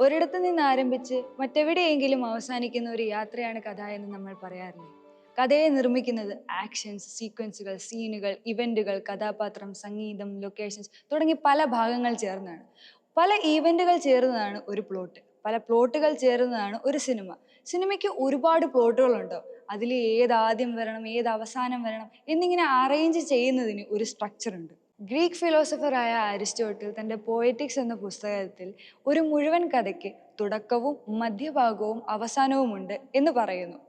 ഒരിടത്തു നിന്ന് ആരംഭിച്ച് മറ്റെവിടെയെങ്കിലും അവസാനിക്കുന്ന ഒരു യാത്രയാണ് കഥ എന്ന് നമ്മൾ പറയാറില്ലേ. കഥയെ നിർമ്മിക്കുന്നത് ആക്ഷൻസ്, സീക്വൻസുകൾ, സീനുകൾ, ഇവന്റുകൾ, കഥാപാത്രം, സംഗീതം, ലൊക്കേഷൻസ് തുടങ്ങി പല ഭാഗങ്ങൾ ചേർന്നാണ്. പല ഈവന്റുകൾ ചേർന്നതാണ് ഒരു പ്ലോട്ട്. പല പ്ലോട്ടുകൾ ചേർന്നതാണ് ഒരു സിനിമ. സിനിമയ്ക്ക് ഒരുപാട് പ്ലോട്ടുകളുണ്ടോ, അതിൽ ഏത് ആദ്യം വരണം, ഏത് അവസാനം വരണം എന്നിങ്ങനെ അറേഞ്ച് ചെയ്യുന്നതിന് ഒരു സ്ട്രക്ചർ ഉണ്ട്. ഗ്രീക്ക് ഫിലോസഫറായ അരിസ്റ്റോട്ടിൽ തൻ്റെ പോയറ്റിക്സ് എന്ന പുസ്തകത്തിൽ ഒരു മുഴുവൻ കഥയ്ക്ക് തുടക്കവും മധ്യഭാഗവും അവസാനവുമുണ്ട് എന്ന് പറയുന്നു.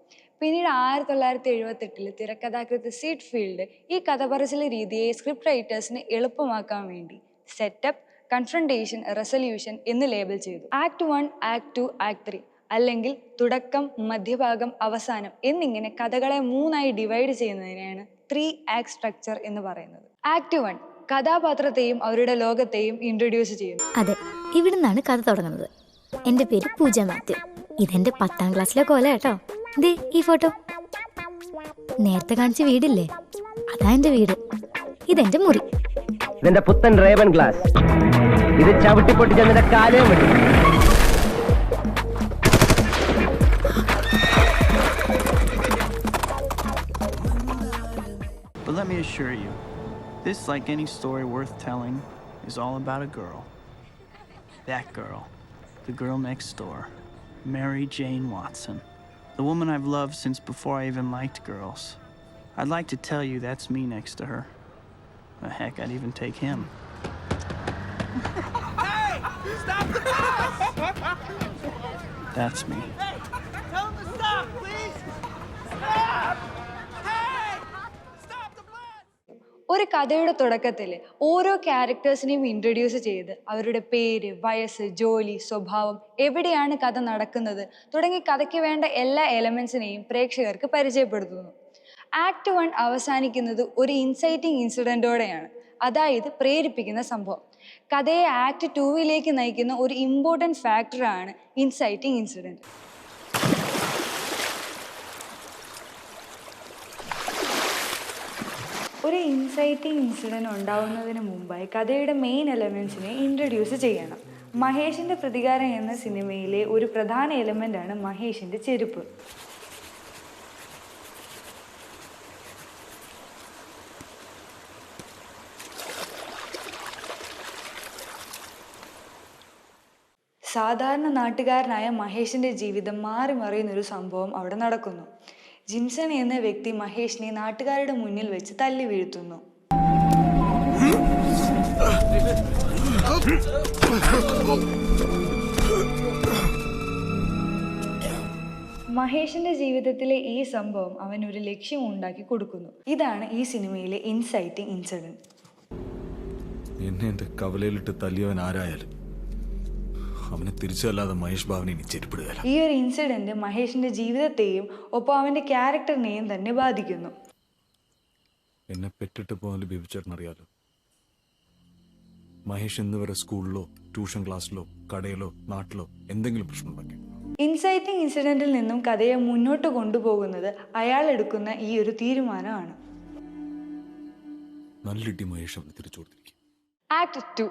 പിന്നീട് 1978 തിരക്കഥാകൃത്ത് സീഡ് ഫീൽഡ് ഈ കഥ പറച്ചിലെ രീതിയെ സ്ക്രിപ്റ്റ് റൈറ്റേഴ്സിന് എളുപ്പമാക്കാൻ വേണ്ടി സെറ്റപ്പ്, കൺഫ്രണ്ടേഷൻ, റെസൊല്യൂഷൻ എന്ന് ലേബൽ ചെയ്തു. ആക്ട് 1, ആക്ട് 2, ആക്ട് 3 അല്ലെങ്കിൽ തുടക്കം, മധ്യഭാഗം, അവസാനം എന്നിങ്ങനെ കഥകളെ 3ആയി ഡിവൈഡ് ചെയ്യുന്നതിനെയാണ് 3 ആക്ട് സ്ട്രക്ചർ എന്ന് പറയുന്നത്. ആക്ട് 1 കഥാപാത്രത്തെയും അവരുടെ ലോകത്തെയും ഇൻട്രൊഡ്യൂസ് ചെയ്യുന്നു. അതെ, ഇവിടുന്നാണ് കഥ തുടങ്ങുന്നത്. എൻ്റെ പേര് പൂജ മാത്യു. ഇതെന്റെ 10ാം ക്ലാസ്സിലെ കോല കേട്ടോ. ദേ ഈ ഫോട്ടോ നേരത്തെ കാണിച്ച വീടില്ലേ, അതാ എന്റെ വീട്. ഇതെന്റെ മുറി. ഇതെന്റെ പുത്തൻ റേവൻ ഗ്ലാസ്. ഇത് ചവിട്ടി പൊട്ടിച്ചതിന്റെ കാലയും വെട്ടി. But let me assure you, this, like any story worth telling, is all about a girl. That girl. The girl next door. Mary Jane Watson. The woman I've loved since before I even liked girls. I'd like to tell you that's me next to her. Heck, I'd even take him. Hey! Stop the bus! That's me. Hey! Tell him to stop, please! Stop! Hey! Stop the bus! ഒരു കഥയുടെ തുടക്കത്തിൽ ഓരോ ക്യാരക്ടേഴ്സിനെയും introduce ചെയ്ത് അവരുടെ പേര്, വയസ്സ്, ജോലി, സ്വഭാവം, എവിടെയാണ് കഥ നടക്കുന്നത് തുടങ്ങി കഥയ്ക്ക് വേണ്ട എല്ലാ എലമെന്റ്സിനെയും പ്രേക്ഷകർക്ക് പരിചയപ്പെടുത്തുന്നു. ആക്ട് 1 അവസാനിക്കുന്നത് ഒരു ഇൻസൈറ്റിംഗ് ഇൻസിഡന്റോടെയാണ്, അതായത് പ്രേരിപ്പിക്കുന്ന സംഭവം. കഥയെ ആക്ട് 2 നയിക്കുന്ന ഒരു ഇമ്പോർട്ടൻറ്റ് ഫാക്ടറാണ് ഇൻസൈറ്റിംഗ് ഇൻസിഡന്റ്. ഒരു ഇൻസൈറ്റിംഗ് ഇൻസിഡന്റ് ഉണ്ടാവുന്നതിന് മുമ്പായി കഥയുടെ മെയിൻ എലമെന്റ്സിനെ ഇൻട്രൊഡ്യൂസ് ചെയ്യണം. മഹേഷിന്റെ പ്രതികാരം എന്ന സിനിമയിലെ ഒരു പ്രധാന എലമെന്റാണ് മഹേഷിന്റെ ചെരുപ്പ്. സാധാരണ നാട്ടുകാരനായ മഹേഷിന്റെ ജീവിതം മാറി മറിയുന്നൊരു സംഭവം അവിടെ നടക്കുന്നു. ജിംസൺ എന്ന വ്യക്തി മഹേഷിനെ നാട്ടുകാരുടെ മുന്നിൽ വെച്ച് തല്ലി വീഴ്ത്തുന്നു. മഹേഷിന്റെ ജീവിതത്തിലെ ഈ സംഭവം അവൻ ഒരു ലക്ഷ്യം ഉണ്ടാക്കി കൊടുക്കുന്നു. ഇതാണ് ഈ സിനിമയിലെ ഇൻസൈറ്റിംഗ് ഇൻസിഡന്റ്. എന്നെ എന്റെ കവലയിലിട്ട് തല്ലിയവൻ ആരായാലും അവനെ തിരിച്ചല്ലാതെ മഹേഷ് ബാബുനെ ഇനി ചെരുപ്പിടുകയില്ല. ഈ ഒരു ഇൻസിഡന്റ് മഹേഷിന്റെ ജീവിതത്തെയും ഒപ്പം അവന്റെ ക്യാരക്ടറിനെയും തന്നെ ബാധിക്കുന്നു. എന്നെ പെറ്റിട്ട് പോലെ ബിബിച്ചേട്ടനറിയാലോ. മഹേഷ് ഇന്ന് വരെ സ്കൂളിലോ ട്യൂഷൻ ക്ലാസ്സിലോ കടയിലോ നാട്ടിലോ എന്തെങ്കിലും പ്രശ്നം ഉണ്ടാക്കി. ഇൻസൈറ്റിംഗ് ഇൻസിഡന്റിൽ നിന്നും കഥയെ മുന്നോട്ട് കൊണ്ടുപോകുന്നത് അയാൾ എടുക്കുന്ന ഈ ഒരു തീരുമാനമാണ്. നല്ലിട്ടി മഹേഷ് അവന് തിരിച്ചു കൊടുത്തിരിക്കും. ആക്ട് 2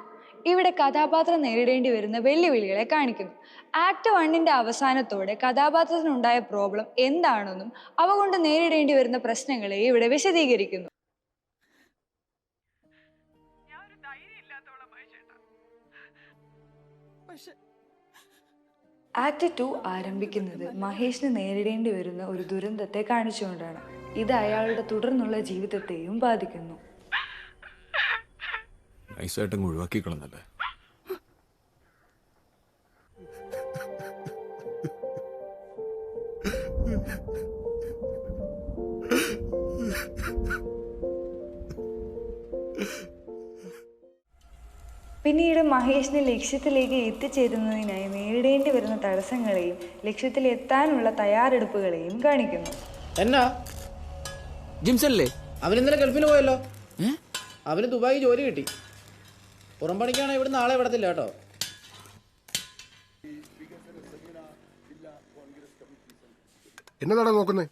ഇവിടെ കഥാപാത്രം നേരിടേണ്ടി വരുന്ന വെല്ലുവിളികളെ കാണിക്കുന്നു. ആക്ട് 1 അവസാനത്തോടെ കഥാപാത്രത്തിനുണ്ടായ പ്രോബ്ലം എന്താണെന്നും അവ കൊണ്ട് നേരിടേണ്ടി വരുന്ന പ്രശ്നങ്ങളെ ഇവിടെ വിശദീകരിക്കുന്നു. ആക്ട് 2 ആരംഭിക്കുന്നത് മഹേഷിന് നേരിടേണ്ടി വരുന്ന ഒരു ദുരന്തത്തെ കാണിച്ചുകൊണ്ടാണ്. ഇത് അയാളുടെ തുടർന്നുള്ള ജീവിതത്തെയും ബാധിക്കുന്നു. നൈസായിട്ടങ്ങ് ഒഴിവാക്കി കളഞ്ഞല്ലേ. പിന്നീട് മഹേഷിനെ ലക്ഷ്യത്തിലേക്ക് എത്തിച്ചേരുന്നതിനായി നേരിടേണ്ടി വരുന്ന തടസ്സങ്ങളെയും ലക്ഷ്യത്തിലെത്താനുള്ള തയ്യാറെടുപ്പുകളെയും കാണിക്കുന്നു. എന്നാ ജിംസല്ലേ? അവൻ ഇന്നലെ ഗൾഫിന് പോയല്ലോ. അവന് ദുബായി ജോലി കിട്ടി. പുറം പണിക്കാണ് ഇവിടുന്ന് ആളെ വിടത്തില്ല കേട്ടോ. എന്നതാടാ നോക്കുന്നേ?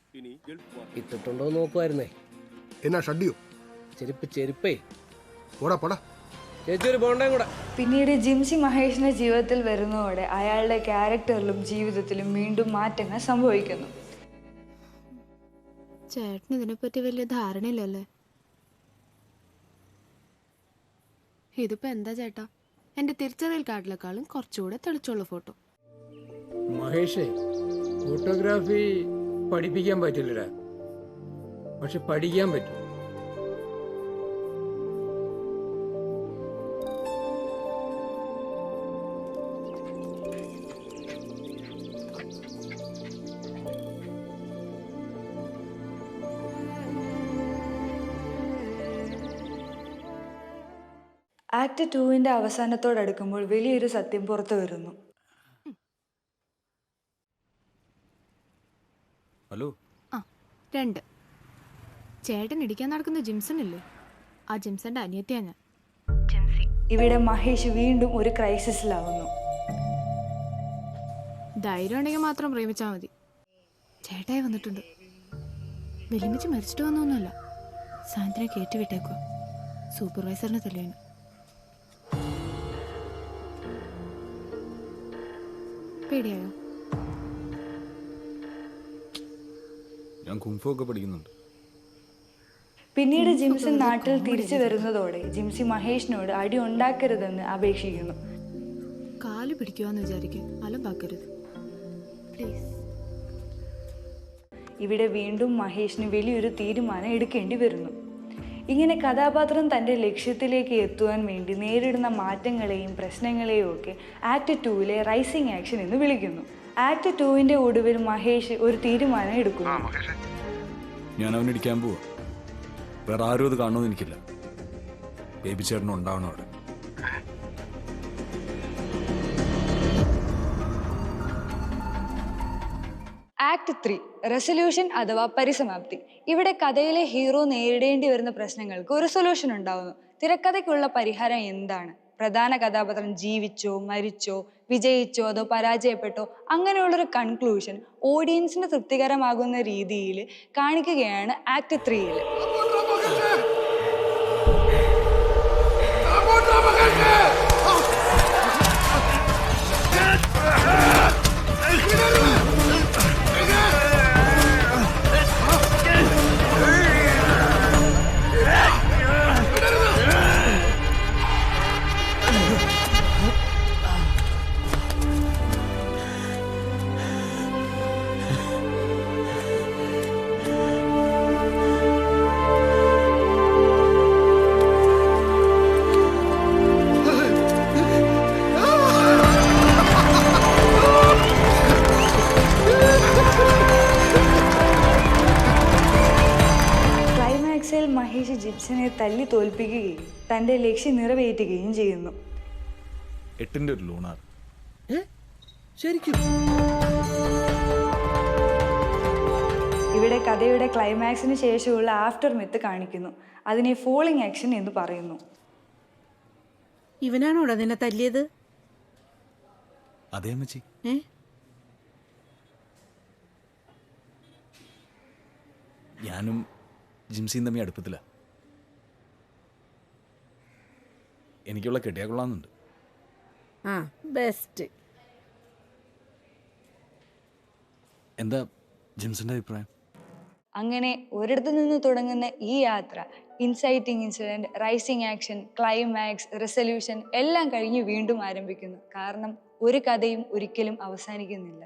ഇട്ടിട്ടുണ്ടോ നോക്കുമായിരുന്നേ. എന്നാ ഷഡ്ഡിയോ? ചെരുപ്പേ. പോടാ പോടാ. ചേച്ചി ഒരു ബോണ്ടയും കൂടെ. പിന്നീട് ജിംസി മഹേഷിന്റെ ജീവിതത്തിൽ വരുന്നതോടെ അയാളുടെ ക്യാരക്ടറിലും ജീവിതത്തിലും വീണ്ടും മാറ്റങ്ങൾ സംഭവിക്കുന്നു. ചേട്ടന് ഇതിനെപ്പറ്റി വലിയ ധാരണയില്ലല്ലേ? ഇതിപ്പോ എന്താ ചേട്ടാ, എന്റെ തിരിച്ചറിയൽ കാർഡിലേക്കാളും കുറച്ചുകൂടെ തെളിച്ചുള്ള ഫോട്ടോ. മഹേഷേ, ഫോട്ടോഗ്രാഫി പഠിപ്പിക്കാൻ പറ്റില്ലടാ, പക്ഷെ പഠിക്കാൻ പറ്റും. ആക്ട് 2 അവസാനത്തോടടുക്കുമ്പോൾ വലിയൊരു സത്യം പുറത്തു വരുന്നു. ഹലോ. 2 ചേട്ടൻ ഇടിക്കാൻ നടക്കുന്ന ജിംസൺ ഇല്ലേ, ആ ജിംസന്റെ അനിയത്തിയാ ഞാൻ. ഇവിടെ മഹേഷ് വീണ്ടും ഒരു ക്രൈസിസിലാവുന്നു. ധൈര്യം ഉണ്ടെങ്കിൽ മാത്രം പ്രേമിച്ചാൽ മതി. ചേട്ടായി വന്നിട്ടുണ്ട്. വെല്ലുമിച്ച് മരിച്ചിട്ട് വന്നൊന്നുമല്ല, സാന്ത്വനെ കയറ്റിവിട്ടേക്കുക. സൂപ്പർവൈസറിനെ തല്ലിയാണ്. പേടിയായോ? ഞാൻ കുംഫു ഒക്കെ പഠിക്കുന്നുണ്ട്. പിന്നീട് ജിംസൺ നാട്ടിൽ തിരിച്ചു വരുന്നതോടെ ജിംസി മഹേഷിനോട് അടി ഉണ്ടാക്കരുതെന്ന് അപേക്ഷിക്കുന്നു. കാല് പിടിക്കുവാന്ന് വിചാരിക്കും, അലമ്പാക്കരുത് പ്ലീസ്. ഇവിടെ വീണ്ടും മഹേഷിന് വലിയൊരു തീരുമാനം എടുക്കേണ്ടി വരുന്നു. ഇങ്ങനെ കഥാപാത്രം തൻ്റെ ലക്ഷ്യത്തിലേക്ക് എത്തുവാൻ വേണ്ടി നേരിടുന്ന മാറ്റങ്ങളെയും പ്രശ്നങ്ങളെയും ഒക്കെ ആക്ട് 2 റൈസിംഗ് ആക്ഷൻ എന്ന് വിളിക്കുന്നു. ആക്ട് 2 ഒടുവിൽ മഹേഷ് ഒരു തീരുമാനം എടുക്കുന്നു. ഞാൻ അവനിടിക്കാൻ പോവാ. വേറെ ആരും അത് കാണുമെന്ന് എനിക്കില്ല. ബേബി ചേട്ടനും ഉണ്ടാവണം അവിടെ. ആക്ട് 3 റെസൊല്യൂഷൻ അഥവാ പരിസമാപ്തി. ഇവിടെ കഥയിലെ ഹീറോ നേരിടേണ്ടി വരുന്ന പ്രശ്നങ്ങൾക്ക് ഒരു സൊല്യൂഷൻ ഉണ്ടാവുന്നു. തിരക്കഥയ്ക്കുള്ള പരിഹാരം എന്താണ്? പ്രധാന കഥാപാത്രം ജീവിച്ചോ മരിച്ചോ വിജയിച്ചോ അതോ പരാജയപ്പെട്ടോ അങ്ങനെയുള്ളൊരു കൺക്ലൂഷൻ ഓഡിയൻസിന് തൃപ്തികരമാകുന്ന രീതിയിൽ കാണിക്കുകയാണ് ആക്ട് 3. മഹേഷ് ജിംസനെ തല്ലി തോൽപ്പിക്കുകയും തൻ്റെ ലക്ഷ്യം നിറവേറ്റുകയും ചെയ്യുന്നു. 8ന്റെ ഒരു ലൂണാർ. ശരിക്കും ഇവിടെ കഥയുടെ ക്ലൈമാക്സിന് ശേഷമുള്ള ആഫ്റ്റർ മെത്ത് കാണിക്കുന്നു. അതിനെ ഫോളിംഗ് ആക്ഷൻ എന്ന് പറയുന്നു. ഇവനാണോ നിന്നെ തല്ലിയത്? അതേ അമ്മച്ചി. ഞാനും ജിംസിയും തമ്മിൽ അടുപ്പത്തില്ല. എനിക്കുള്ള കെട്ടിയാ കൊള്ളാന്നുണ്ട്. ബെസ്റ്റ്. എന്താ ജിംസിന്റെ അഭിപ്രായം? അങ്ങനെ ഒരിടത്തു നിന്ന് തുടങ്ങുന്ന ഈ യാത്ര inciting incident, rising action, climax, resolution എല്ലാം കഴിഞ്ഞ് വീണ്ടും ആരംഭിക്കുന്നു. കാരണം ഒരു കഥയും ഒരിക്കലും അവസാനിക്കുന്നില്ല.